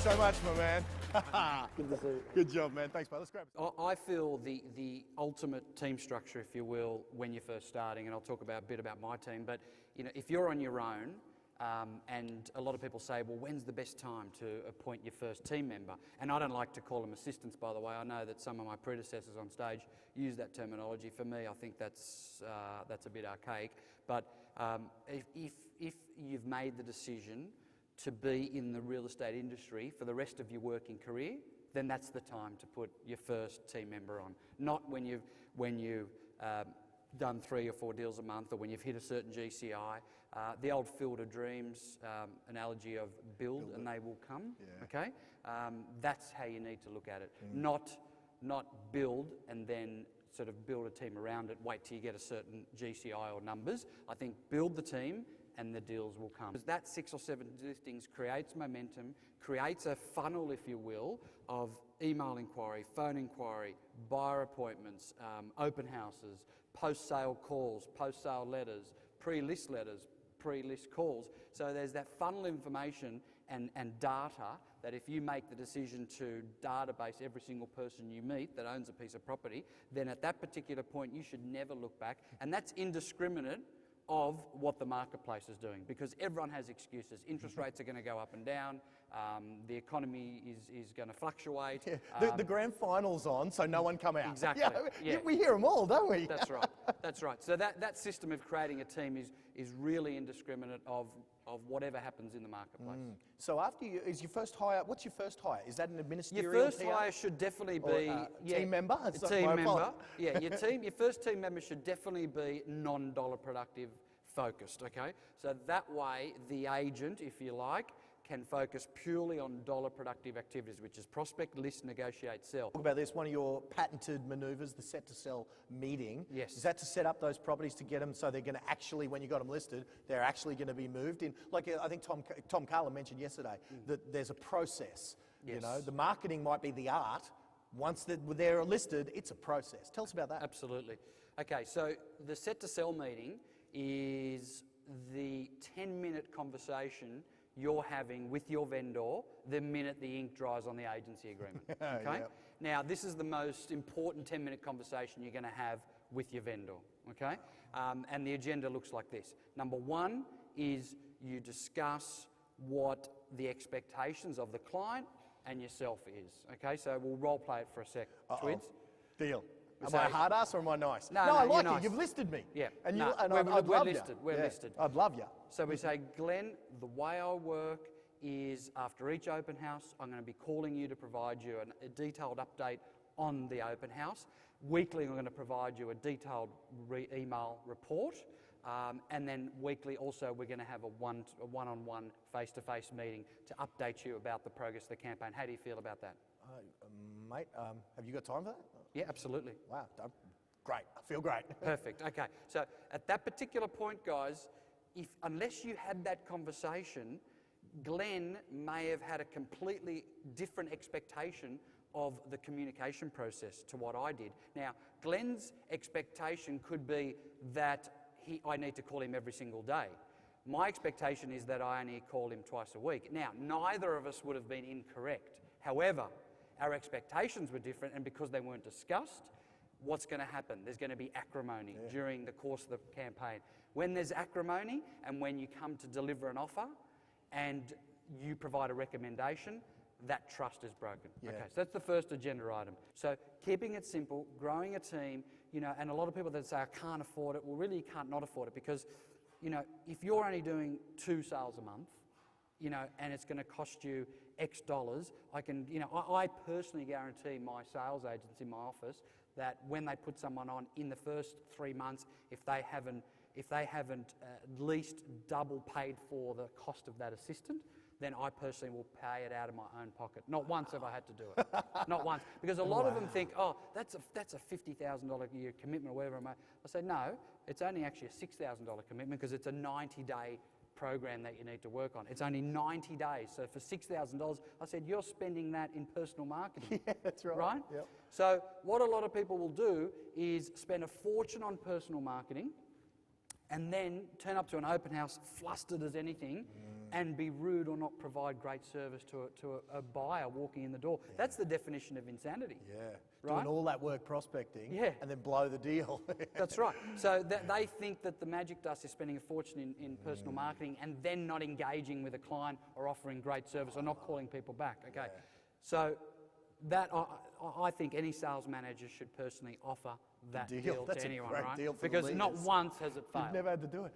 so much, my man. Good to see you. Good job, man. Thanks, mate. Let's grab it. I feel the ultimate team structure, if you will, when you're first starting, and I'll talk a bit about my team, but if you're on your own, and a lot of people say, well, when's the best time to appoint your first team member? And I don't like to call them assistants, by the way. I know that some of my predecessors on stage use that terminology. For me, I think that's a bit archaic. But if you've made the decision to be in the real estate industry for the rest of your working career, then that's the time to put your first team member on. Not when you've done 3 or 4 deals a month, or when you've hit a certain GCI. The old Field of Dreams analogy of build and they will come. Yeah. Okay, that's how you need to look at it. Not build and then sort of build a team around it. Wait till you get a certain GCI or numbers. I think build the team and the deals will come. Because that 6 or 7 listings creates momentum, creates a funnel, if you will, of email inquiry, phone inquiry, buyer appointments, open houses, post-sale calls, post-sale letters, pre-list letters, pre-list calls. So there's that funnel information and data that if you make the decision to database every single person you meet that owns a piece of property, then at that particular point you should never look back. And that's indiscriminate of what the marketplace is doing, because everyone has excuses. Interest rates are going to go up and down. The economy is going to fluctuate. Yeah. The grand final's on, so no one come out. Exactly. Yeah. We hear them all, don't we? That's right. That's right. So that system of creating a team is really indiscriminate of whatever happens in the marketplace. So after is your first hire, what's your first hire? Is that an administrative Your first hire should definitely be team member? A team member. Yeah, your first team member should definitely be non-dollar productive focused, okay? So that way the agent, if you like, can focus purely on dollar productive activities, which is prospect, list, negotiate, sell. Talk about this, one of your patented manoeuvres, the set to sell meeting. Yes. Is that to set up those properties to get them so they're going to actually, when you got them listed, they're actually going to be moved in? Like I think Tom Carlin mentioned yesterday that there's a process. Yes. You know, the marketing might be the art. Once they're listed, it's a process. Tell us about that. Absolutely. Okay, so the set to sell meeting is the 10-minute conversation you're having with your vendor the minute the ink dries on the agency agreement. Okay? Yep. Now, this is the most important 10-minute conversation you're going to have with your vendor. Okay? And the agenda looks like this. Number 1 is you discuss what the expectations of the client and yourself is. Okay? So we'll role play it for a sec. Twids? Deal. Am I a hard ass or am I nice? No, I like nice. you. You've listed me. Yeah. And we're love listed. You. We're listed. I'd love you. So we say, Glenn, the way I work is after each open house, I'm going to be calling you to provide you a detailed update on the open house. Weekly, I'm going to provide you a detailed email report. And then weekly also we're going to have a one-on-one face-to-face meeting to update you about the progress of the campaign. How do you feel about that? Mate, have you got time for that? Yeah, absolutely. Wow, great. I feel great. Perfect. Okay. So at that particular point, guys, unless you had that conversation, Glenn may have had a completely different expectation of the communication process to what I did. Now, Glenn's expectation could be that I need to call him every single day. My expectation is that I only call him twice a week. Now, neither of us would have been incorrect. However, our expectations were different, and because they weren't discussed, what's going to happen? There's going to be acrimony during the course of the campaign. When there's acrimony and when you come to deliver an offer and you provide a recommendation, that trust is broken. Yeah. Okay, so that's the first agenda item. So keeping it simple, growing a team, and a lot of people that say, I can't afford it. Well, really, you can't not afford it because, if you're only doing 2 sales a month, and it's going to cost you X dollars, I personally guarantee my sales agents in my office that when they put someone on in the first 3 months, if they haven't at least double paid for the cost of that assistant, then I personally will pay it out of my own pocket. Not once have I had to do it. Not once. Because a lot of them think, oh, that's a $50,000 a year commitment or whatever. I say, no, it's only actually a $6,000 commitment because it's a 90-day program that you need to work on. It's only 90 days. So for $6,000, I said, you're spending that in personal marketing. Yeah, that's right. Right? Yep. So what a lot of people will do is spend a fortune on personal marketing, and then turn up to an open house flustered as anything and be rude or not provide great service to a buyer walking in the door. That's the definition of insanity. Yeah. Right? Doing all that work prospecting Yeah. and then blow the deal. That's right. So they think that the magic dust is spending a fortune in personal marketing and then not engaging with a client or offering great service or not calling people back. Okay. So that I think any sales manager should personally offer that deal That's to a anyone, great right? deal for the Because not leaders. once has it failed. You've never had to do it.